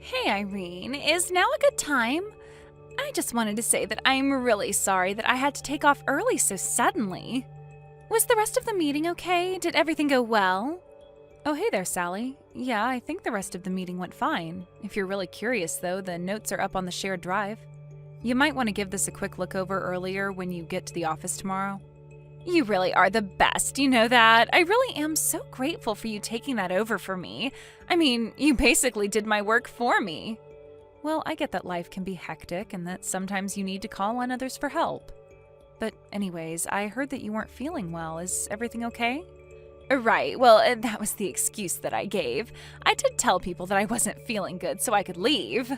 Hey Irene, is now a good time? I just wanted to say that I'm really sorry that I had to take off early so suddenly. Was the rest of the meeting okay? Did everything go well? Oh, hey there, Sally. Yeah, I think the rest of the meeting went fine. If you're really curious, though, the notes are up on the shared drive. You might want to give this a quick look over earlier when you get to the office tomorrow. You really are the best, you know that. I really am so grateful for you taking that over for me. I mean, you basically did my work for me. Well, I get that life can be hectic and that sometimes you need to call on others for help. But anyways, I heard that you weren't feeling well. Is everything okay? Right, well, that was the excuse that I gave. I did tell people that I wasn't feeling good so I could leave.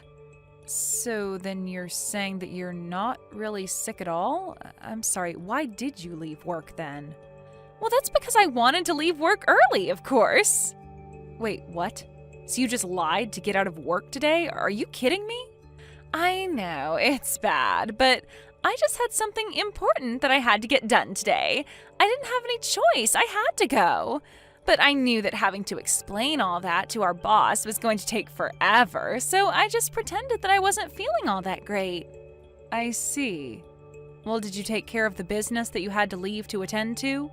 So then you're saying that you're not really sick at all? I'm sorry, why did you leave work then? Well, that's because I wanted to leave work early, of course. Wait, what? So you just lied to get out of work today? Are you kidding me? I know, it's bad, but I just had something important that I had to get done today. I didn't have any choice. I had to go. But I knew that having to explain all that to our boss was going to take forever, so I just pretended that I wasn't feeling all that great. I see. Well, did you take care of the business that you had to leave to attend to?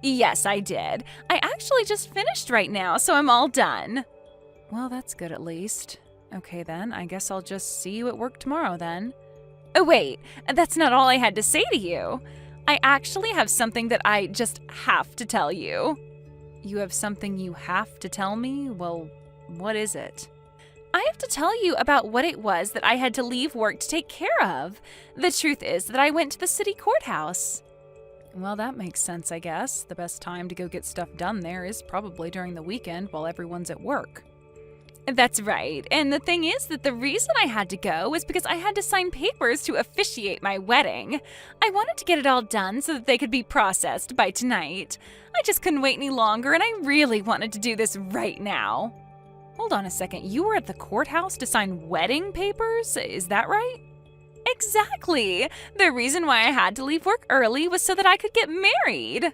Yes, I did. I actually just finished right now, so I'm all done. Well, that's good at least. Okay then, I guess I'll just see you at work tomorrow then. Oh wait, that's not all I had to say to you. I actually have something that I just have to tell you. You have something you have to tell me? Well, what is it? I have to tell you about what it was that I had to leave work to take care of. The truth is that I went to the city courthouse. Well, that makes sense, I guess. The best time to go get stuff done there is probably during the weekend while everyone's at work. That's right. And the thing is that the reason I had to go was because I had to sign papers to officiate my wedding. I wanted to get it all done so that they could be processed by tonight. I just couldn't wait any longer, and I really wanted to do this right now. Hold on a second. You were at the courthouse to sign wedding papers? Is that right? Exactly. The reason why I had to leave work early was so that I could get married.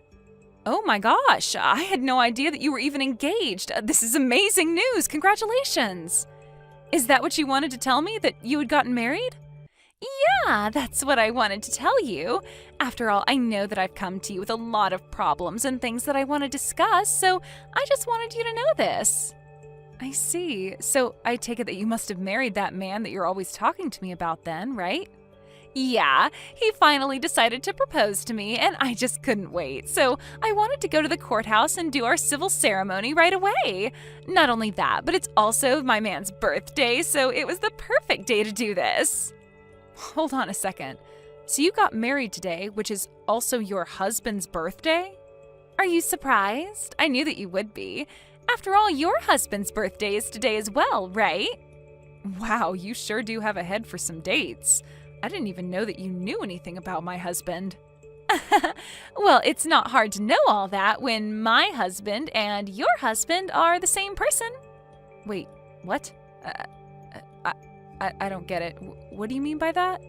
Oh my gosh, I had no idea that you were even engaged. This is amazing news. Congratulations. Is that what you wanted to tell me, that you had gotten married? Yeah, that's what I wanted to tell you. After all, I know that I've come to you with a lot of problems and things that I want to discuss, so I just wanted you to know this. I see. So I take it that you must have married that man that you're always talking to me about then, right? Yeah, he finally decided to propose to me, and I just couldn't wait. So I wanted to go to the courthouse and do our civil ceremony right away. Not only that, but it's also my man's birthday, so it was the perfect day to do this. Hold on a second. So you got married today, which is also your husband's birthday? Are you surprised? I knew that you would be. After all, your husband's birthday is today as well, right? Wow, you sure do have a head for some dates. I didn't even know that you knew anything about my husband. Well, it's not hard to know all that when my husband and your husband are the same person. Wait, what? I don't get it. What do you mean by that?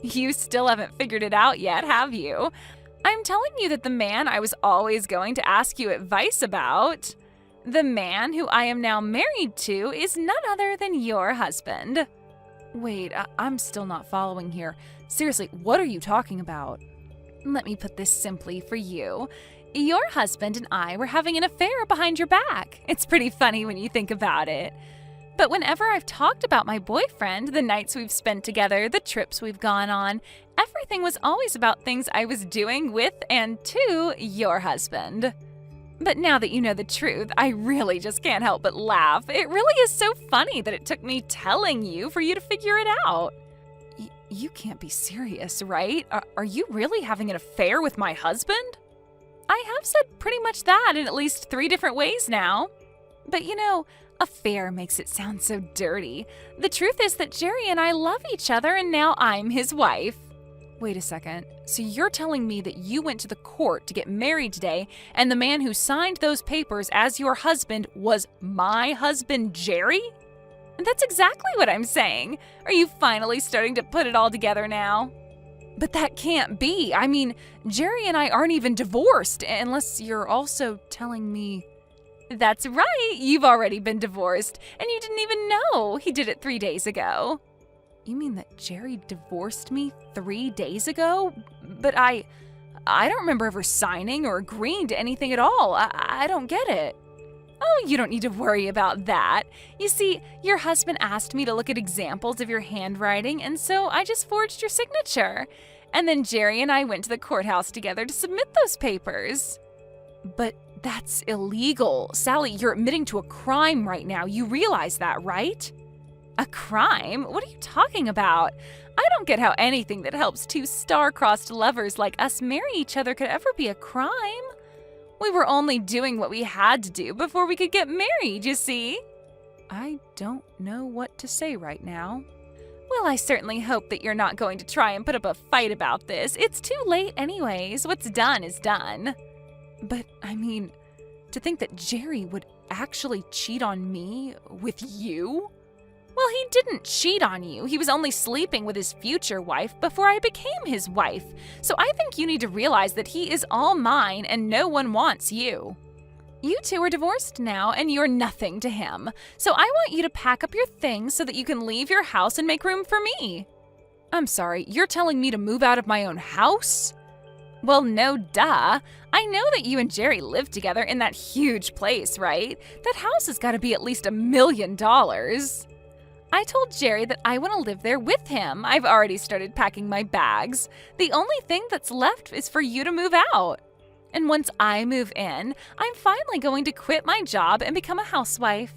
You still haven't figured it out yet, have you? I'm telling you that the man I was always going to ask you advice about, the man who I am now married to, is none other than your husband. Wait, I'm still not following here. Seriously, what are you talking about? Let me put this simply for you. Your husband and I were having an affair behind your back. It's pretty funny when you think about it. But whenever I've talked about my boyfriend, the nights we've spent together, the trips we've gone on, everything was always about things I was doing with and to your husband. But now that you know the truth, I really just can't help but laugh. It really is so funny that it took me telling you for you to figure it out. You can't be serious, right? Are you really having an affair with my husband? I have said pretty much that in at least 3 different ways now. But you know, affair makes it sound so dirty. The truth is that Jerry and I love each other, and now I'm his wife. Wait a second. So you're telling me that you went to the court to get married today, and the man who signed those papers as your husband was my husband, Jerry? That's exactly what I'm saying. Are you finally starting to put it all together now? But that can't be. I mean, Jerry and I aren't even divorced, unless you're also telling me... That's right, you've already been divorced, and you didn't even know he did it 3 days ago. You mean that Jerry divorced me 3 days ago? But I don't remember ever signing or agreeing to anything at all. I don't get it. Oh, you don't need to worry about that. You see, your husband asked me to look at examples of your handwriting, and so I just forged your signature. And then Jerry and I went to the courthouse together to submit those papers. But that's illegal. Sally, you're admitting to a crime right now. You realize that, right? A crime? What are you talking about? I don't get how anything that helps two star-crossed lovers like us marry each other could ever be a crime. We were only doing what we had to do before we could get married, you see? I don't know what to say right now. Well, I certainly hope that you're not going to try and put up a fight about this. It's too late anyways. What's done is done. But, I mean, to think that Jerry would actually cheat on me with you? Well, he didn't cheat on you. He was only sleeping with his future wife before I became his wife. So I think you need to realize that he is all mine and no one wants you. You two are divorced now and you're nothing to him. So I want you to pack up your things so that you can leave your house and make room for me. I'm sorry, you're telling me to move out of my own house? Well, no duh. I know that you and Jerry live together in that huge place, right? That house has got to be at least $1 million. I told Jerry that I want to live there with him. I've already started packing my bags. The only thing that's left is for you to move out. And once I move in, I'm finally going to quit my job and become a housewife.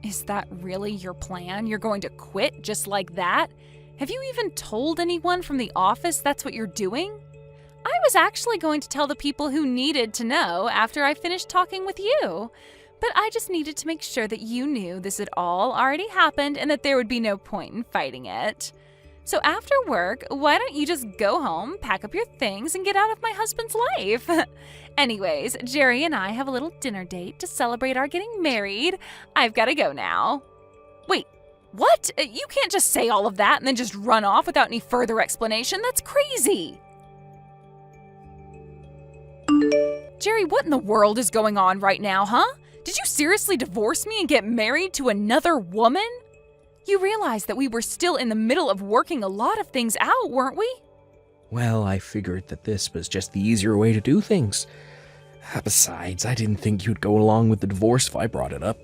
Is that really your plan? You're going to quit just like that? Have you even told anyone from the office that's what you're doing? I was actually going to tell the people who needed to know after I finished talking with you. But I just needed to make sure that you knew this had all already happened and that there would be no point in fighting it. So after work, why don't you just go home, pack up your things, and get out of my husband's life? Anyways, Jerry and I have a little dinner date to celebrate our getting married. I've got to go now. Wait, what? You can't just say all of that and then just run off without any further explanation. That's crazy. Jerry, what in the world is going on right now, huh? Did you seriously divorce me and get married to another woman? You realize that we were still in the middle of working a lot of things out, weren't we? Well, I figured that this was just the easier way to do things. Besides, I didn't think you'd go along with the divorce if I brought it up.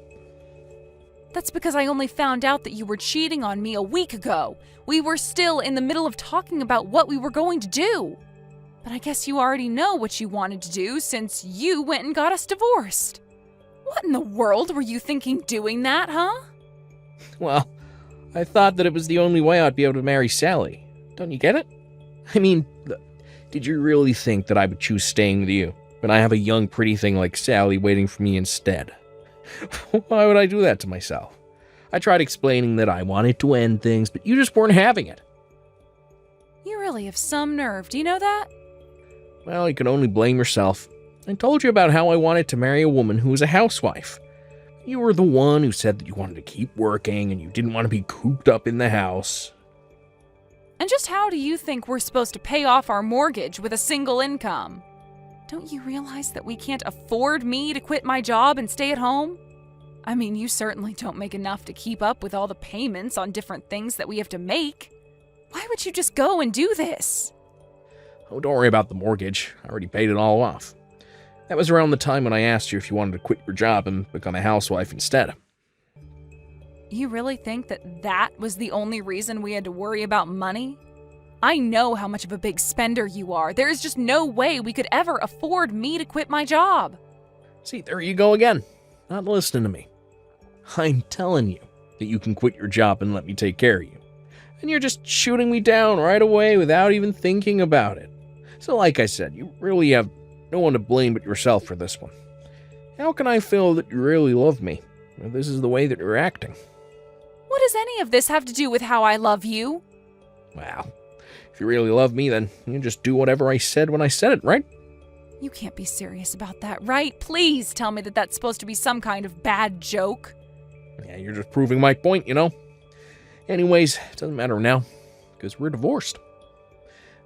That's because I only found out that you were cheating on me a week ago. We were still in the middle of talking about what we were going to do. But I guess you already know what you wanted to do since you went and got us divorced. What in the world were you thinking doing that, huh? Well, I thought that it was the only way I'd be able to marry Sally. Don't you get it? I mean, did you really think that I would choose staying with you when I have a young, pretty thing like Sally waiting for me instead? Why would I do that to myself? I tried explaining that I wanted to end things, but you just weren't having it. You really have some nerve, do you know that? Well, you can only blame yourself. I told you about how I wanted to marry a woman who was a housewife. You were the one who said that you wanted to keep working and you didn't want to be cooped up in the house. And just how do you think we're supposed to pay off our mortgage with a single income? Don't you realize that we can't afford me to quit my job and stay at home? I mean, you certainly don't make enough to keep up with all the payments on different things that we have to make. Why would you just go and do this? Oh, don't worry about the mortgage. I already paid it all off. That was around the time when I asked you if you wanted to quit your job and become a housewife instead. You really think that that was the only reason we had to worry about money? I know how much of a big spender you are. There is just no way we could ever afford me to quit my job. See, there you go again. Not listening to me. I'm telling you that you can quit your job and let me take care of you. And you're just shooting me down right away without even thinking about it. So like I said, you really have no one to blame but yourself for this one. How can I feel that you really love me if this is the way that you're acting? What does any of this have to do with how I love you? Well, if you really love me, then you just do whatever I said when I said it, right? You can't be serious about that, right? Please tell me that that's supposed to be some kind of bad joke. Yeah, you're just proving my point, you know? Anyways, it doesn't matter now, because we're divorced.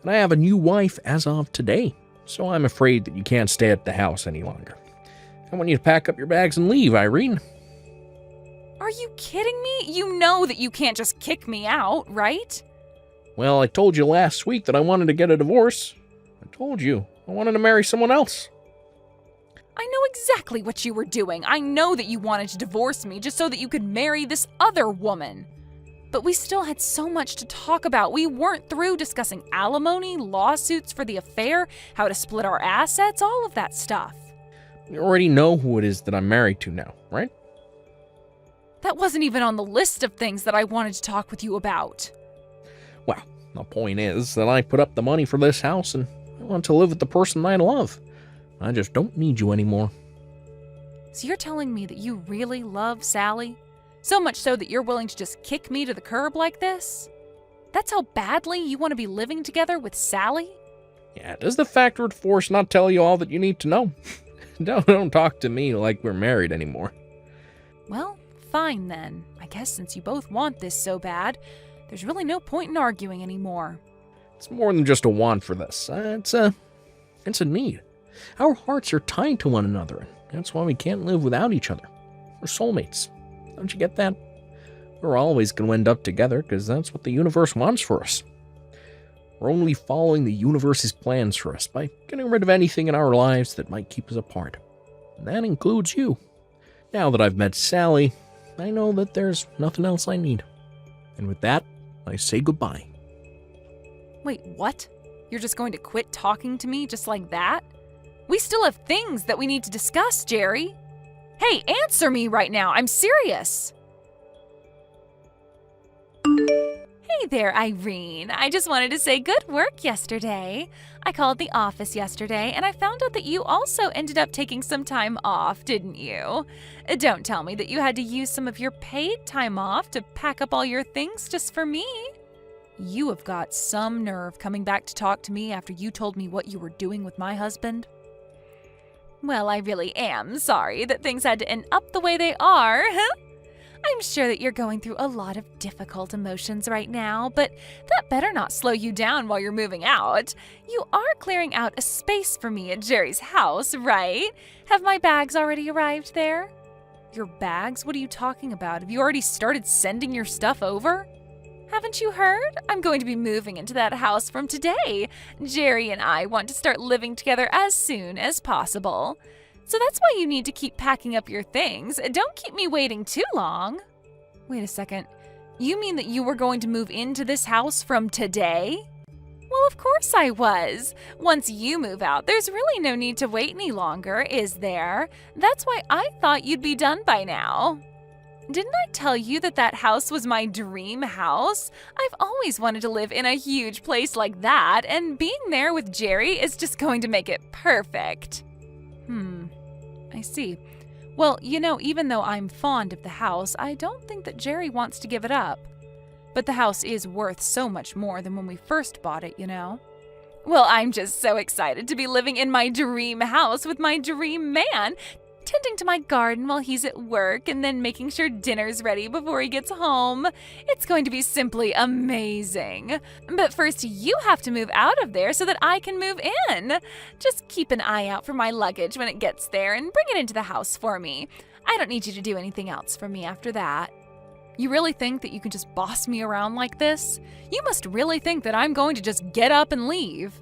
And I have a new wife as of today, so I'm afraid that you can't stay at the house any longer. I want you to pack up your bags and leave, Irene. Are you kidding me? You know that you can't just kick me out, right? Well, I told you last week that I wanted to get a divorce. I told you I wanted to marry someone else. I know exactly what you were doing. I know that you wanted to divorce me just so that you could marry this other woman. But we still had so much to talk about. We weren't through discussing alimony, lawsuits for the affair, how to split our assets, all of that stuff. You already know who it is that I'm married to now, right? That wasn't even on the list of things that I wanted to talk with you about. Well, the point is that I put up the money for this house and I want to live with the person I love. I just don't need you anymore. So you're telling me that you really love Sally? So much so that you're willing to just kick me to the curb like this? That's how badly you want to be living together with Sally? Yeah, does the factor of divorce not tell you all that you need to know? Don't talk to me like we're married anymore. Well, fine then. I guess since you both want this so bad, there's really no point in arguing anymore. It's more than just a want for this. It's a need. Our hearts are tied to one another, and that's why we can't live without each other. We're soulmates. Don't you get that? We're always going to end up together because that's what the universe wants for us. We're only following the universe's plans for us by getting rid of anything in our lives that might keep us apart. And that includes you. Now that I've met Sally, I know that there's nothing else I need. And with that, I say goodbye. Wait, what? You're just going to quit talking to me just like that? We still have things that we need to discuss, Jerry. Hey, answer me right now. I'm serious. Hey there, Irene. I just wanted to say good work yesterday. I called the office yesterday and I found out that you also ended up taking some time off, didn't you? Don't tell me that you had to use some of your paid time off to pack up all your things just for me. You have got some nerve coming back to talk to me after you told me what you were doing with my husband. Well, I really am sorry that things had to end up the way they are. I'm sure that you're going through a lot of difficult emotions right now, but that better not slow you down while you're moving out. You are clearing out a space for me at Jerry's house, right? Have my bags already arrived there? Your bags? What are you talking about? Have you already started sending your stuff over? Haven't you heard? I'm going to be moving into that house from today. Jerry and I want to start living together as soon as possible. So that's why you need to keep packing up your things. Don't keep me waiting too long. Wait a second. You mean that you were going to move into this house from today? Well, of course I was. Once you move out, there's really no need to wait any longer, is there? That's why I thought you'd be done by now. Didn't I tell you that that house was my dream house? I've always wanted to live in a huge place like that, and being there with Jerry is just going to make it perfect. I see. Well, you know, even though I'm fond of the house, I don't think that Jerry wants to give it up. But the house is worth so much more than when we first bought it, you know? Well, I'm just so excited to be living in my dream house with my dream man, tending to my garden while he's at work and then making sure dinner's ready before he gets home. It's going to be simply amazing. But first, you have to move out of there so that I can move in. Just keep an eye out for my luggage when it gets there and bring it into the house for me. I don't need you to do anything else for me after that. You really think that you can just boss me around like this? You must really think that I'm going to just get up and leave.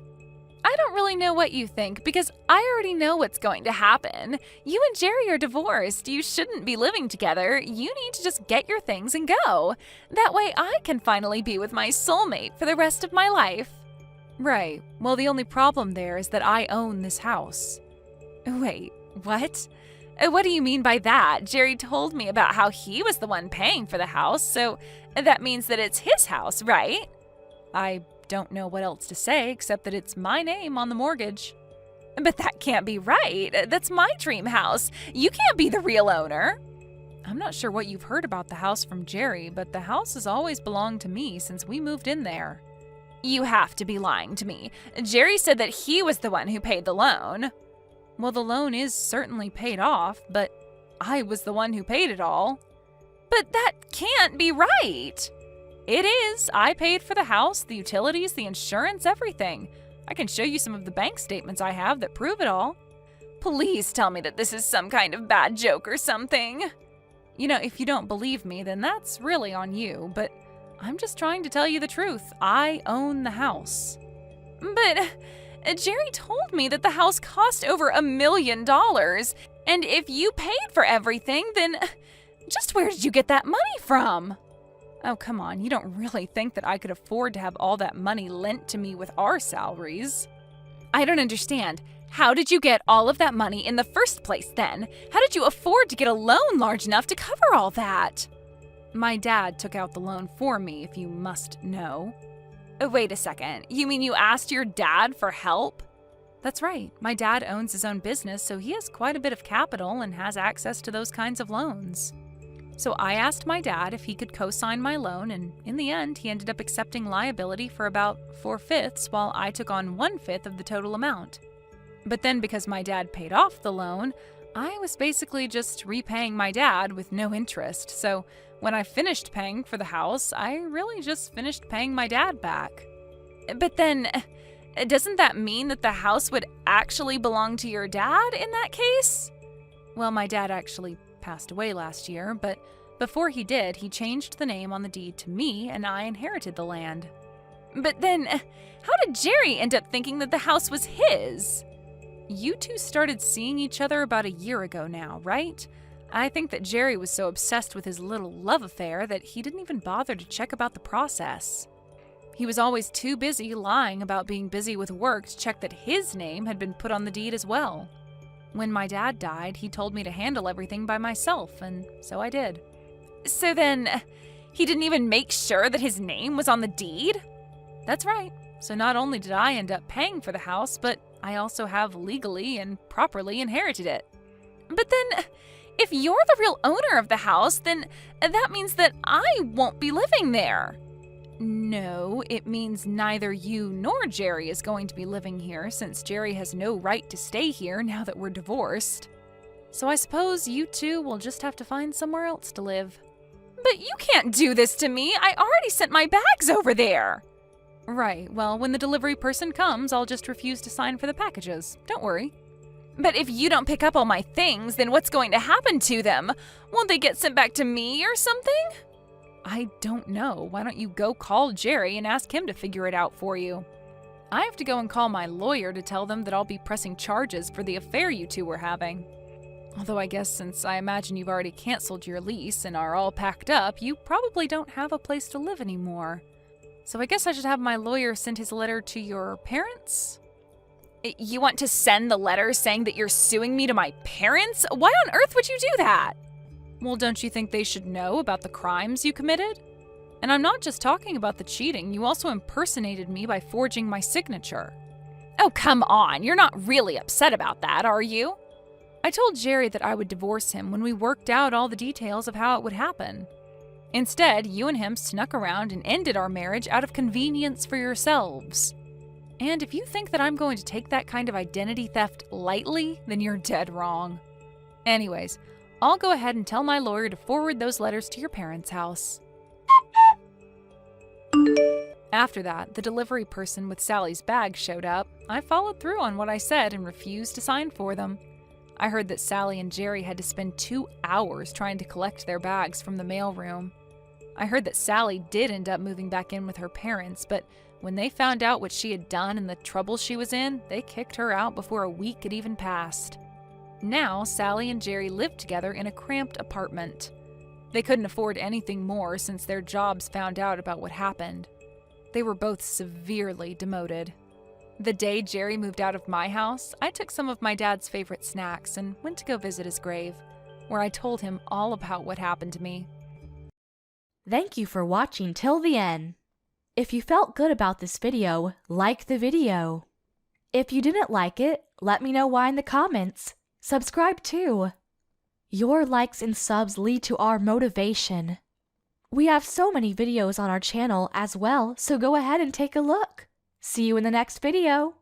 I don't really know what you think because I already know what's going to happen. You and Jerry are divorced. You shouldn't be living together. You need to just get your things and go. That way I can finally be with my soulmate for the rest of my life. Right. Well, the only problem there is that I own this house. Wait, what? What do you mean by that? Jerry told me about how he was the one paying for the house, so that means that it's his house, right? I don't know what else to say except that it's my name on the mortgage. But that can't be right. That's my dream house. You can't be the real owner. I'm not sure what you've heard about the house from Jerry, but the house has always belonged to me since we moved in there. You have to be lying to me. Jerry said that he was the one who paid the loan. Well, the loan is certainly paid off, but I was the one who paid it all. But that can't be right. It is. I paid for the house, the utilities, the insurance, everything. I can show you some of the bank statements I have that prove it all. Please tell me that this is some kind of bad joke or something. You know, if you don't believe me, then that's really on you, but I'm just trying to tell you the truth. I own the house. But Jerry told me that the house cost over $1 million, and if you paid for everything, then just where did you get that money from? Oh, come on, you don't really think that I could afford to have all that money lent to me with our salaries? I don't understand. How did you get all of that money in the first place then? How did you afford to get a loan large enough to cover all that? My dad took out the loan for me, if you must know. Wait a second, you mean you asked your dad for help? That's right, my dad owns his own business, so he has quite a bit of capital and has access to those kinds of loans. So I asked my dad if he could co-sign my loan, and in the end, he ended up accepting liability for about 4/5, while I took on 1/5 of the total amount. But then because my dad paid off the loan, I was basically just repaying my dad with no interest. So when I finished paying for the house, I really just finished paying my dad back. But then, doesn't that mean that the house would actually belong to your dad in that case? Well, my dad actually passed away last year, but before he did, he changed the name on the deed to me and I inherited the land. But then, how did Jerry end up thinking that the house was his? You two started seeing each other about a year ago now, right? I think that Jerry was so obsessed with his little love affair that he didn't even bother to check about the process. He was always too busy lying about being busy with work to check that his name had been put on the deed as well. When my dad died, he told me to handle everything by myself, and so I did. So then, he didn't even make sure that his name was on the deed? That's right. So not only did I end up paying for the house, but I also have legally and properly inherited it. But then, if you're the real owner of the house, then that means that I won't be living there. No, it means neither you nor Jerry is going to be living here, since Jerry has no right to stay here now that we're divorced. So I suppose you two will just have to find somewhere else to live. But you can't do this to me. I already sent my bags over there. Right, well, when the delivery person comes, I'll just refuse to sign for the packages. Don't worry. But if you don't pick up all my things, then what's going to happen to them? Won't they get sent back to me or something? I don't know. Why don't you go call Jerry and ask him to figure it out for you? I have to go and call my lawyer to tell them that I'll be pressing charges for the affair you two were having. Although I guess since I imagine you've already canceled your lease and are all packed up, you probably don't have a place to live anymore. So I guess I should have my lawyer send his letter to your parents? You want to send the letter saying that you're suing me to my parents? Why on earth would you do that? Well, don't you think they should know about the crimes you committed? And I'm not just talking about the cheating, you also impersonated me by forging my signature. Oh, come on, you're not really upset about that, are you? I told Jerry that I would divorce him when we worked out all the details of how it would happen. Instead, you and him snuck around and ended our marriage out of convenience for yourselves. And if you think that I'm going to take that kind of identity theft lightly, then you're dead wrong. Anyways, I'll go ahead and tell my lawyer to forward those letters to your parents' house. After that, the delivery person with Sally's bag showed up. I followed through on what I said and refused to sign for them. I heard that Sally and Jerry had to spend 2 hours trying to collect their bags from the mailroom. I heard that Sally did end up moving back in with her parents, but when they found out what she had done and the trouble she was in, they kicked her out before a week had even passed. Now, Sally and Jerry lived together in a cramped apartment. They couldn't afford anything more since their jobs found out about what happened. They were both severely demoted. The day Jerry moved out of my house, I took some of my dad's favorite snacks and went to go visit his grave, where I told him all about what happened to me. Thank you for watching till the end. If you felt good about this video, like the video. If you didn't like it, let me know why in the comments. Subscribe too. Your likes and subs lead to our motivation. We have so many videos on our channel as well, so go ahead and take a look. See you in the next video.